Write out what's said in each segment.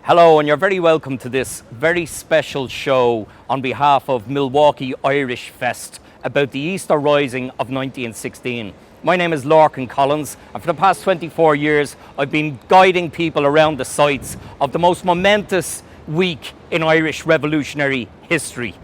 Hello, and you're very welcome to this very special show on behalf of Milwaukee Irish Fest about the Easter Rising of 1916. My name is Lorcan Collins, and for the past 24 years I've been guiding people around the sites of the most momentous week in Irish revolutionary history.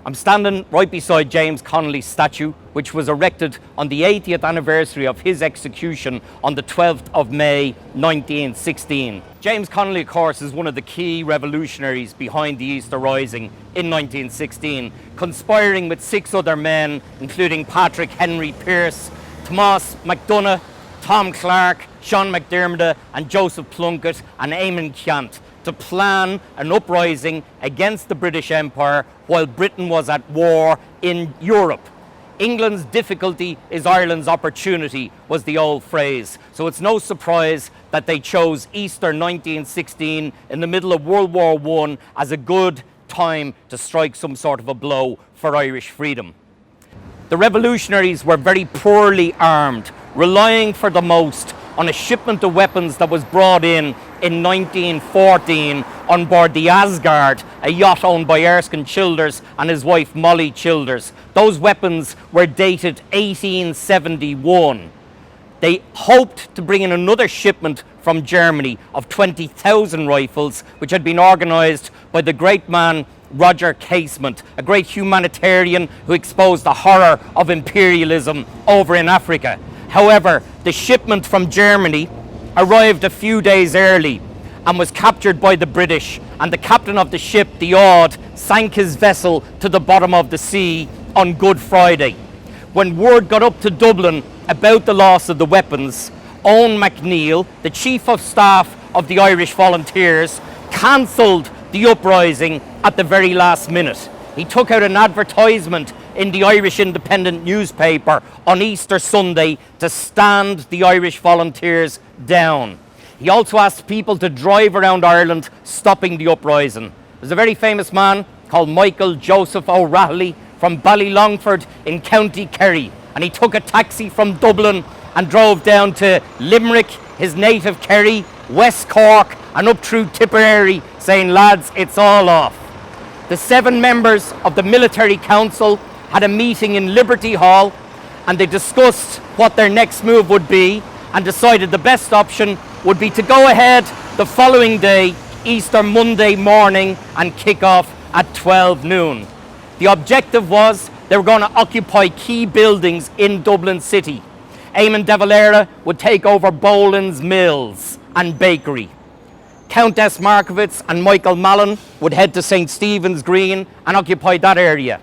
I'm standing right beside James Connolly's statue, which was erected on the 80th anniversary of his execution on the 12th of May 1916. James Connolly, of course, is one of the key revolutionaries behind the Easter Rising in 1916, conspiring with 6 other men, including Patrick Henry Pearse, Thomas MacDonagh, Tom Clark, Sean McDermott and Joseph Plunkett and Eamonn Ceannt, to plan an uprising against the British Empire while Britain was at war in Europe. England's difficulty is Ireland's opportunity, was the old phrase. So it's no surprise that they chose Easter 1916 in the middle of World War I as a good time to strike some sort of a blow for Irish freedom. The revolutionaries were very poorly armed, relying for the most on a shipment of weapons that was brought in 1914 on board the Asgard, a yacht owned by Erskine Childers and his wife Molly Childers. Those weapons were dated 1871. They hoped to bring in another shipment from Germany of 20,000 rifles, which had been organised by the great man Roger Casement, a great humanitarian who exposed the horror of imperialism over in Africa. However, the shipment from Germany arrived a few days early and was captured by the British, and the captain of the ship, the Aud, sank his vessel to the bottom of the sea on Good Friday. When word got up to Dublin about the loss of the weapons, Owen MacNeill, the Chief of Staff of the Irish Volunteers, cancelled the uprising at the very last minute. He took out an advertisement in the Irish Independent newspaper on Easter Sunday to stand the Irish Volunteers down. He also asked people to drive around Ireland stopping the uprising. There's a very famous man called Michael Joseph O'Reilly from Ballylongford in County Kerry, and he took a taxi from Dublin and drove down to Limerick, his native Kerry, West Cork and up through Tipperary, saying, "Lads, it's all off." The 7 members of the Military Council had a meeting in Liberty Hall, and they discussed what their next move would be and decided the best option would be to go ahead the following day, Easter Monday morning, and kick off at 12 noon. The objective was they were going to occupy key buildings in Dublin City. Eamon de Valera would take over Boland's Mills and Bakery. Countess Markovitz and Michael Mallon would head to St. Stephen's Green and occupy that area.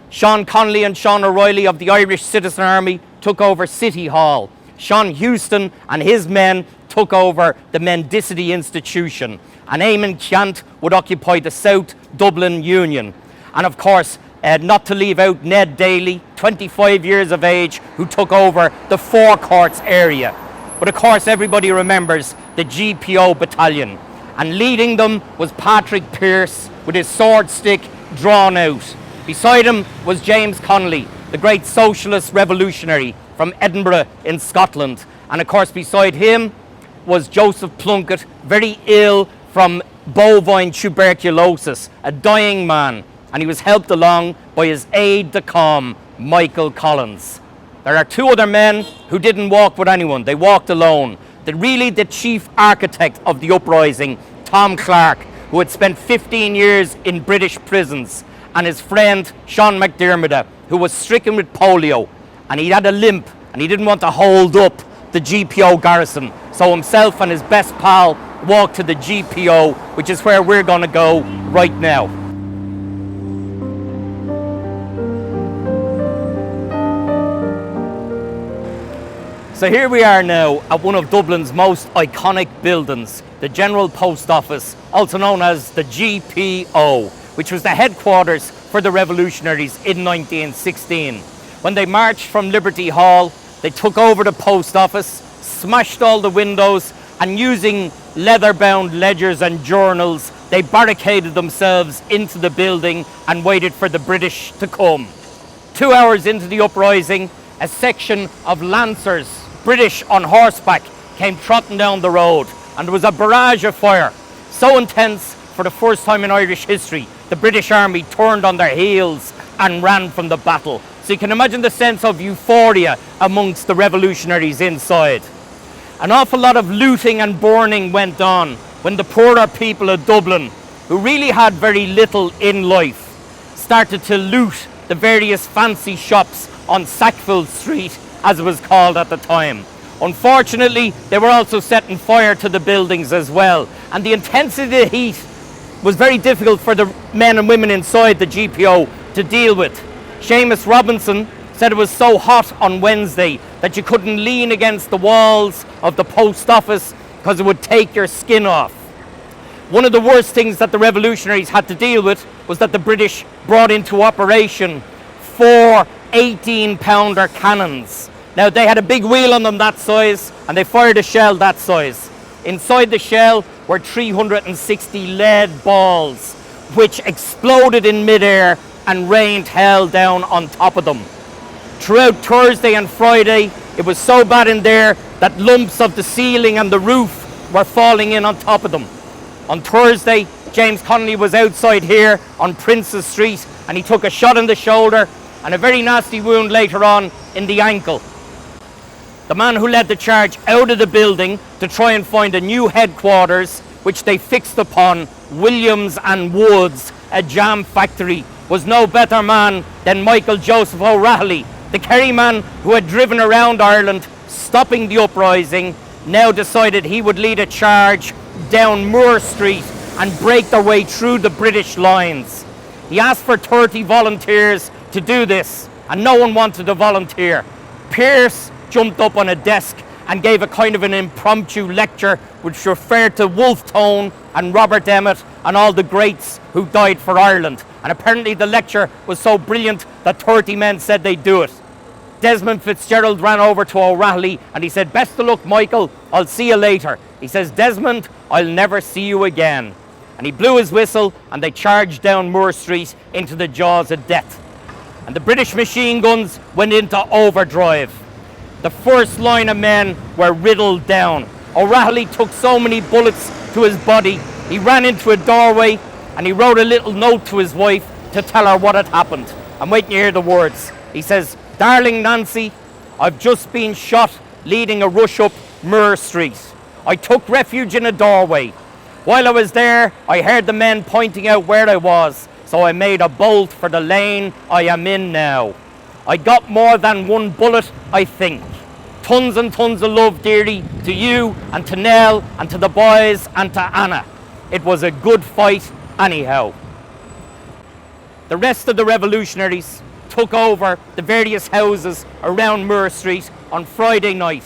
Sean Connolly and Sean O'Reilly of the Irish Citizen Army took over City Hall. Sean Houston and his men took over the Mendicity Institution. And Eamonn Ceannt would occupy the South Dublin Union. And of course, not to leave out Ned Daly, 25 years of age, who took over the Four Courts area. But of course, everybody remembers the GPO battalion. And leading them was Patrick Pearse with his sword stick drawn out. Beside him was James Connolly, the great socialist revolutionary from Edinburgh in Scotland. And of course, beside him was Joseph Plunkett, very ill from bovine tuberculosis, a dying man. And he was helped along by his aide-de-camp, Michael Collins. There are 2 other men who didn't walk with anyone. They walked alone. The chief architect of the uprising, Tom Clark, who had spent 15 years in British prisons, and his friend, Sean McDermott, who was stricken with polio, and he had a limp, and he didn't want to hold up the GPO garrison. So himself and his best pal walked to the GPO, which is where we're going to go right now. So here we are now at one of Dublin's most iconic buildings, the General Post Office, also known as the GPO, which was the headquarters for the revolutionaries in 1916. When they marched from Liberty Hall, they took over the post office, smashed all the windows, and using leather-bound ledgers and journals, they barricaded themselves into the building and waited for the British to come. 2 hours into the uprising, a section of Lancers, British on horseback, came trotting down the road, and there was a barrage of fire. So intense, for the first time in Irish history, the British Army turned on their heels and ran from the battle. So you can imagine the sense of euphoria amongst the revolutionaries inside. An awful lot of looting and burning went on when the poorer people of Dublin, who really had very little in life, started to loot the various fancy shops on Sackville Street, as it was called at the time. Unfortunately, they were also setting fire to the buildings as well, and the intensity of the heat was very difficult for the men and women inside the GPO to deal with. Seamus Robinson said it was so hot on Wednesday that you couldn't lean against the walls of the post office because it would take your skin off. One of the worst things that the revolutionaries had to deal with was that the British brought into operation 4 18-pounder cannons. Now, they had a big wheel on them that size, and they fired a shell that size. Inside the shell were 360 lead balls, which exploded in midair and rained hell down on top of them. Throughout Thursday and Friday, it was so bad in there that lumps of the ceiling and the roof were falling in on top of them. On Thursday, James Connolly was outside here on Princes Street, and he took a shot in the shoulder and a very nasty wound later on in the ankle. The man who led the charge out of the building to try and find a new headquarters, which they fixed upon Williams and Woods, a jam factory, was no better man than Michael Joseph O'Reilly, the Kerry man who had driven around Ireland stopping the uprising, now decided he would lead a charge down Moore Street and break their way through the British lines. He asked for 30 volunteers to do this, and no one wanted to volunteer. Pearse jumped up on a desk and gave a kind of an impromptu lecture which referred to Wolfe Tone and Robert Emmet and all the greats who died for Ireland. And apparently the lecture was so brilliant that 30 men said they'd do it. Desmond Fitzgerald ran over to O'Reilly and he said, "Best of luck, Michael, I'll see you later." He says, "Desmond, I'll never see you again." And he blew his whistle and they charged down Moore Street into the jaws of death. And the British machine guns went into overdrive. The first line of men were riddled down. O'Reilly took so many bullets to his body, he ran into a doorway and he wrote a little note to his wife to tell her what had happened. I'm waiting to hear the words. He says, "Darling Nancy, I've just been shot leading a rush up Moore Street. I took refuge in a doorway. While I was there, I heard the men pointing out where I was, so I made a bolt for the lane I am in now. I got more than one bullet, I think. Tons and tons of love, dearie, to you and to Nell and to the boys and to Anna. It was a good fight anyhow." The rest of the revolutionaries took over the various houses around Moore Street on Friday night.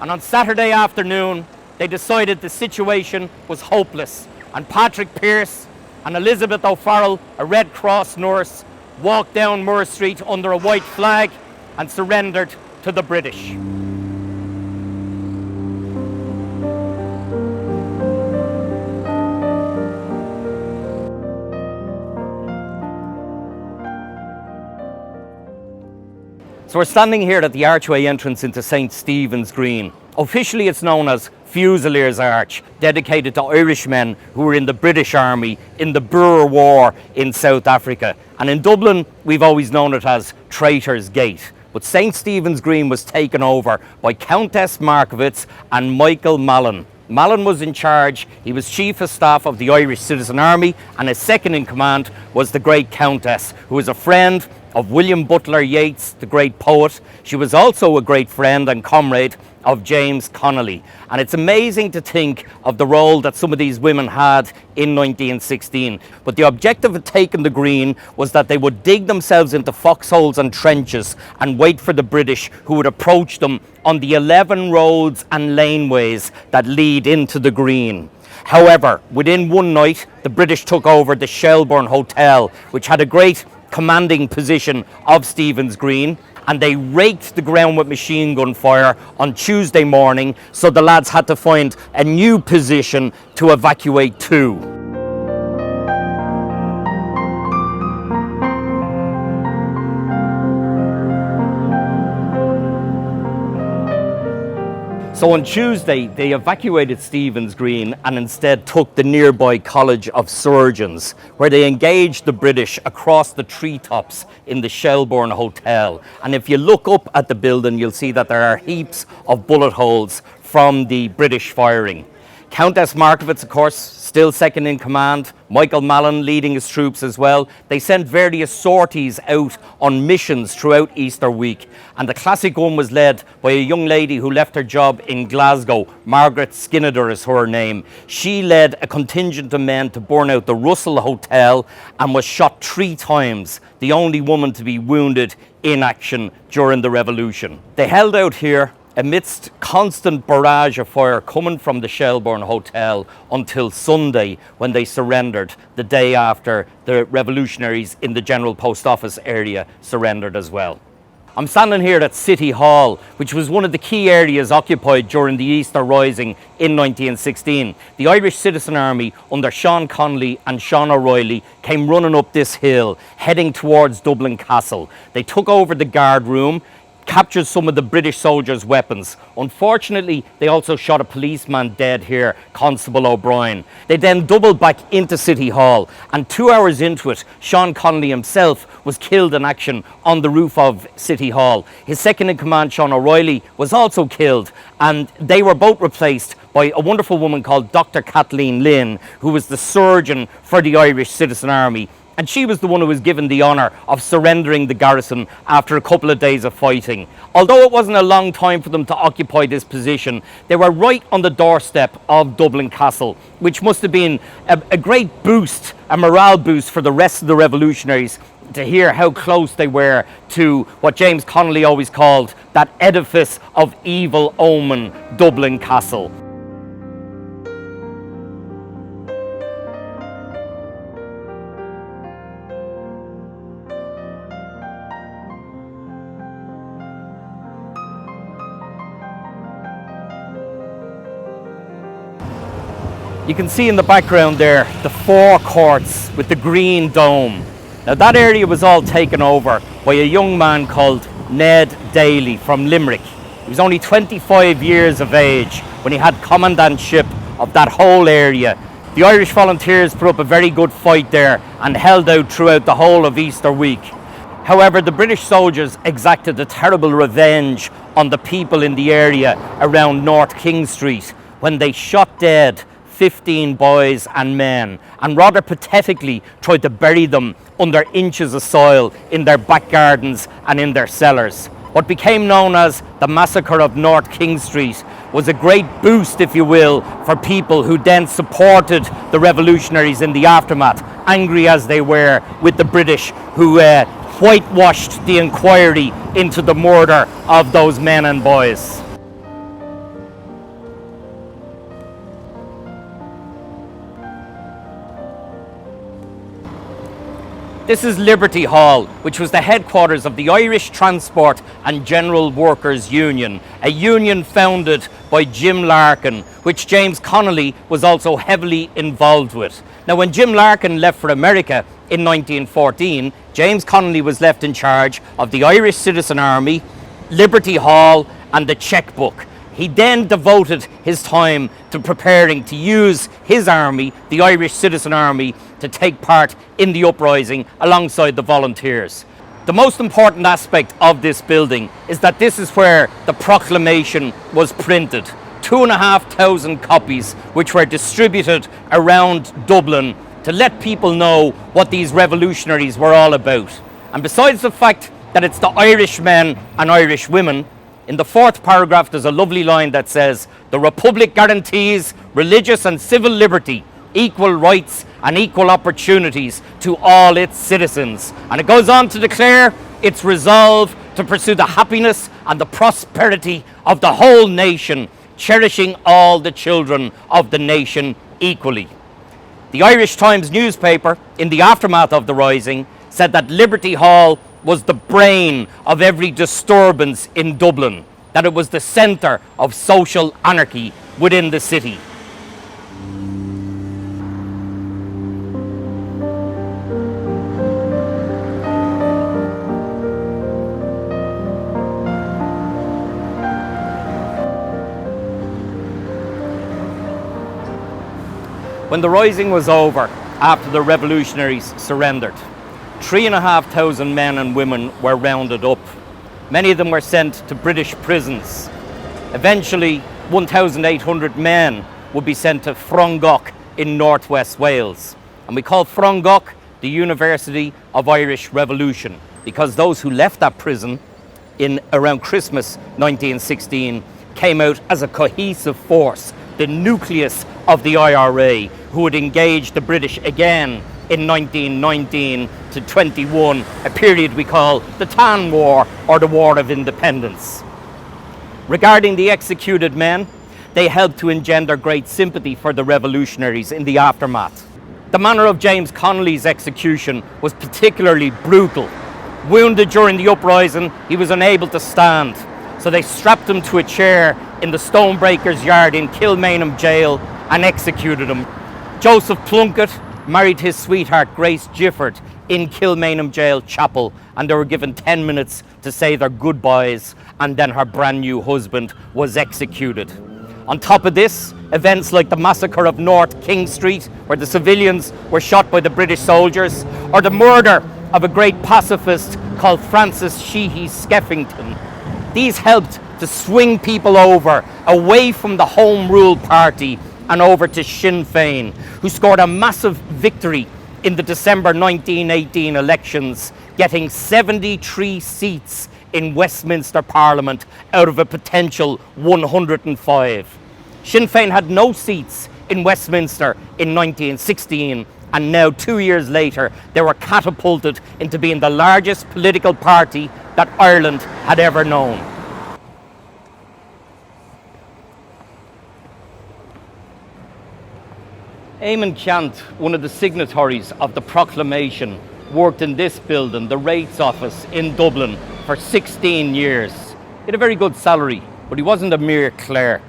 And on Saturday afternoon, they decided the situation was hopeless. And Patrick Pearse and Elizabeth O'Farrell, a Red Cross nurse, walked down Moore Street under a white flag and surrendered to the British. So we're standing here at the archway entrance into St. Stephen's Green. Officially it's known as Fusiliers Arch, dedicated to Irishmen who were in the British Army in the Boer War in South Africa. And in Dublin, we've always known it as Traitors' Gate. But St. Stephen's Green was taken over by Countess Markowitz and Michael Mallon. Mallon was in charge. He was Chief of Staff of the Irish Citizen Army, and his second in command was the great Countess, who was a friend of William Butler Yeats, the great poet. She was also a great friend and comrade of James Connolly. And it's amazing to think of the role that some of these women had in 1916. But the objective of taking the Green was that they would dig themselves into foxholes and trenches and wait for the British, who would approach them on the 11 roads and laneways that lead into the Green. However, within one night, the British took over the Shelbourne Hotel, which had a great commanding position of Stephen's Green, and they raked the ground with machine gun fire on Tuesday morning, so the lads had to find a new position to evacuate to. So on Tuesday, they evacuated Stephen's Green and instead took the nearby College of Surgeons, where they engaged the British across the treetops in the Shelbourne Hotel. And if you look up at the building, you'll see that there are heaps of bullet holes from the British firing. Countess Markievicz, of course, still second in command. Michael Mallon leading his troops as well. They sent various sorties out on missions throughout Easter week. And the classic one was led by a young lady who left her job in Glasgow. Margaret Skinnader is her name. She led a contingent of men to burn out the Russell Hotel and was shot 3 times, the only woman to be wounded in action during the revolution. They held out here amidst constant barrage of fire coming from the Shelbourne Hotel until Sunday, when they surrendered the day after the revolutionaries in the General Post Office area surrendered as well. I'm standing here at City Hall, which was one of the key areas occupied during the Easter Rising in 1916. The Irish Citizen Army under Sean Connolly and Sean O'Reilly came running up this hill, heading towards Dublin Castle. They took over the guard room, captured some of the British soldiers' weapons. Unfortunately, they also shot a policeman dead here, Constable O'Brien. They then doubled back into City Hall, and 2 hours into it, Sean Connolly himself was killed in action on the roof of City Hall. His second in command, Sean O'Reilly, was also killed, and they were both replaced by a wonderful woman called Dr. Kathleen Lynn, who was the surgeon for the Irish Citizen Army. And she was the one who was given the honour of surrendering the garrison after a couple of days of fighting. Although it wasn't a long time for them to occupy this position, they were right on the doorstep of Dublin Castle, which must have been a great boost, a morale boost for the rest of the revolutionaries to hear how close they were to what James Connolly always called that edifice of evil omen, Dublin Castle. You can see in the background there the forecourts with the green dome. Now that area was all taken over by a young man called Ned Daly from Limerick. He was only 25 years of age when he had commandantship of that whole area. The Irish volunteers put up a very good fight there and held out throughout the whole of Easter week. However, the British soldiers exacted a terrible revenge on the people in the area around North King Street when they shot dead 15 boys and men, and rather pathetically tried to bury them under inches of soil in their back gardens and in their cellars. What became known as the Massacre of North King Street was a great boost, if you will, for people who then supported the revolutionaries in the aftermath, angry as they were with the British who whitewashed the inquiry into the murder of those men and boys. This is Liberty Hall, which was the headquarters of the Irish Transport and General Workers Union, a union founded by Jim Larkin, which James Connolly was also heavily involved with. Now, when Jim Larkin left for America in 1914, James Connolly was left in charge of the Irish Citizen Army, Liberty Hall, and the checkbook. He then devoted his time to preparing to use his army, the Irish Citizen Army, to take part in the uprising alongside the volunteers. The most important aspect of this building is that this is where the proclamation was printed. 2,500 copies, which were distributed around Dublin to let people know what these revolutionaries were all about. And besides the fact that it's the Irish men and Irish women, in the 4th paragraph there's a lovely line that says, "The Republic guarantees religious and civil liberty, equal rights and equal opportunities to all its citizens." And it goes on to declare its resolve to pursue the happiness and the prosperity of the whole nation, cherishing all the children of the nation equally. The Irish Times newspaper, in the aftermath of the rising, said that Liberty Hall was the brain of every disturbance in Dublin, that it was the centre of social anarchy within the city. When the rising was over, after the revolutionaries surrendered, 3,500 men and women were rounded up. Many of them were sent to British prisons. Eventually, 1,800 men would be sent to Frongoch in northwest Wales. And we call Frongoch the University of Irish Revolution, because those who left that prison in around Christmas 1916 came out as a cohesive force, the nucleus of the IRA, who would engage the British again in 1919 to 21, a period we call the Tan War or the War of Independence. Regarding the executed men, they helped to engender great sympathy for the revolutionaries in the aftermath. The manner of James Connolly's execution was particularly brutal. Wounded during the uprising, he was unable to stand, so they strapped him to a chair in the Stonebreakers' yard in Kilmainham Gaol and executed him. Joseph Plunkett married his sweetheart Grace Gifford in Kilmainham Gaol chapel, and they were given 10 minutes to say their goodbyes, and then her brand new husband was executed. On top of this, events like the massacre of North King Street, where the civilians were shot by the British soldiers, or the murder of a great pacifist called Francis Sheehy Skeffington, these helped to swing people over away from the Home Rule Party and over to Sinn Féin, who scored a massive victory in the December 1918 elections, getting 73 seats in Westminster Parliament out of a potential 105. Sinn Féin had no seats in Westminster in 1916, and now 2 years later they were catapulted into being the largest political party that Ireland had ever known. Eamonn Ceannt, one of the signatories of the proclamation, worked in this building, the rates office in Dublin, for 16 years. He had a very good salary, but he wasn't a mere clerk.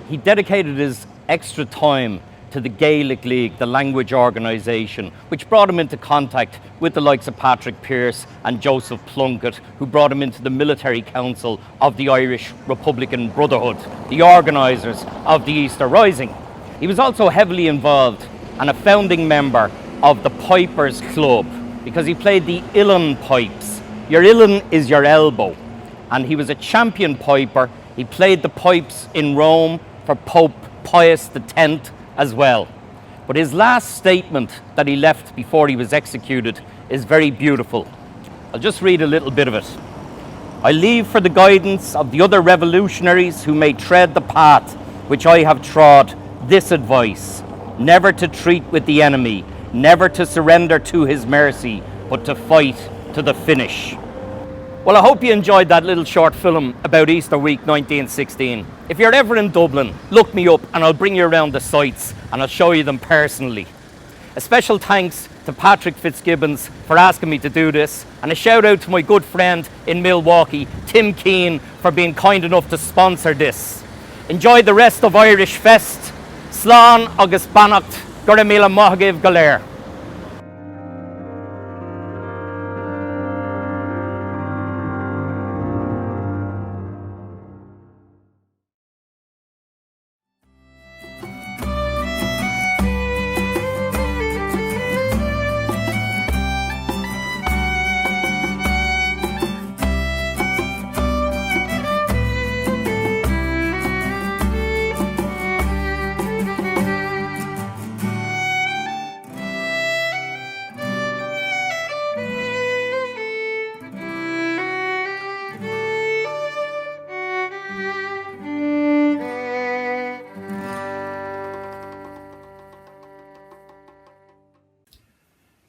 He dedicated his extra time to the Gaelic League, the language organisation, which brought him into contact with the likes of Patrick Pearse and Joseph Plunkett, who brought him into the military council of the Irish Republican Brotherhood, the organisers of the Easter Rising. He was also heavily involved and a founding member of the Pipers Club, because he played the uilleann pipes. Your uilleann is your elbow, and he was a champion piper. He played the pipes in Rome for Pope Pius X as well. But his last statement that he left before he was executed is very beautiful. I'll just read a little bit of it. "I leave for the guidance of the other revolutionaries who may tread the path which I have trod this advice: never to treat with the enemy, never to surrender to his mercy, but to fight to the finish." Well, I hope you enjoyed that little short film about Easter week 1916. If you're ever in Dublin, look me up and I'll bring you around the sites and I'll show you them personally. A special thanks to Patrick Fitzgibbons for asking me to do this, and a shout out to my good friend in Milwaukee, Tim Keane, for being kind enough to sponsor this. Enjoy the rest of Irish Fest. Slán agus Bannacht, gur míle maithagibh go léir.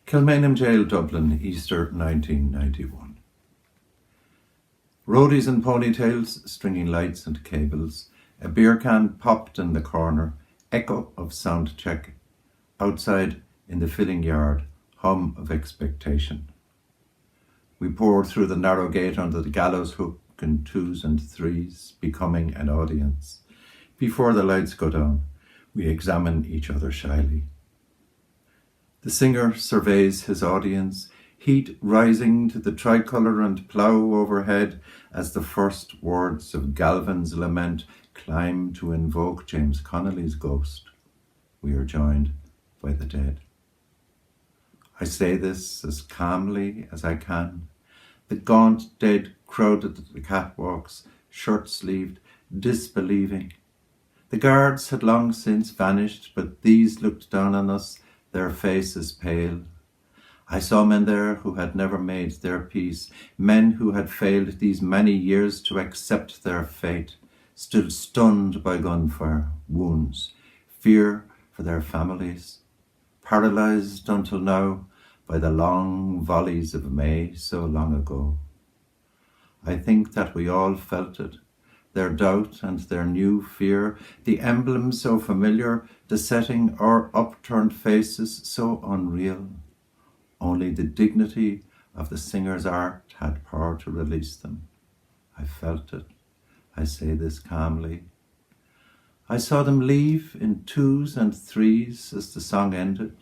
Kilmainham Gaol, Dublin, Easter 1991. Roadies in ponytails, stringing lights and cables, a beer can popped in the corner, echo of sound check. Outside, in the filling yard, hum of expectation. We pour through the narrow gate under the gallows hook in twos and threes, becoming an audience. Before the lights go down, we examine each other shyly. The singer surveys his audience, heat rising to the tricolour and plough overhead as the first words of Galvin's lament climb to invoke James Connolly's ghost. We are joined by the dead. I say this as calmly as I can. The gaunt dead crowded the catwalks, shirt-sleeved, disbelieving. The guards had long since vanished, but these looked down on us, their faces pale. I saw men there who had never made their peace, men who had failed these many years to accept their fate, still stunned by gunfire, wounds, fear for their families, paralysed until now by the long volleys of May so long ago. I think that we all felt it, their doubt and their new fear, the emblem so familiar, the setting our upturned faces so unreal. Only the dignity of the singer's art had power to release them. I felt it. I say this calmly. I saw them leave in twos and threes as the song ended.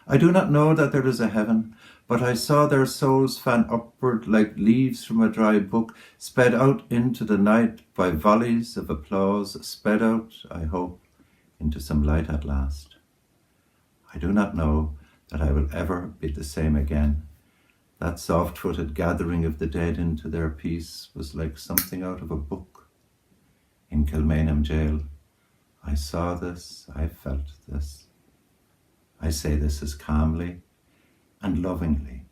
I do not know that there is a heaven, but I saw their souls fan upward like leaves from a dry book, sped out into the night by volleys of applause, sped out, I hope, into some light at last. I do not know that I will ever be the same again. That soft-footed gathering of the dead into their peace was like something out of a book. In Kilmainham Gaol, I saw this, I felt this. I say this as calmly and lovingly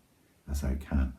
as I can.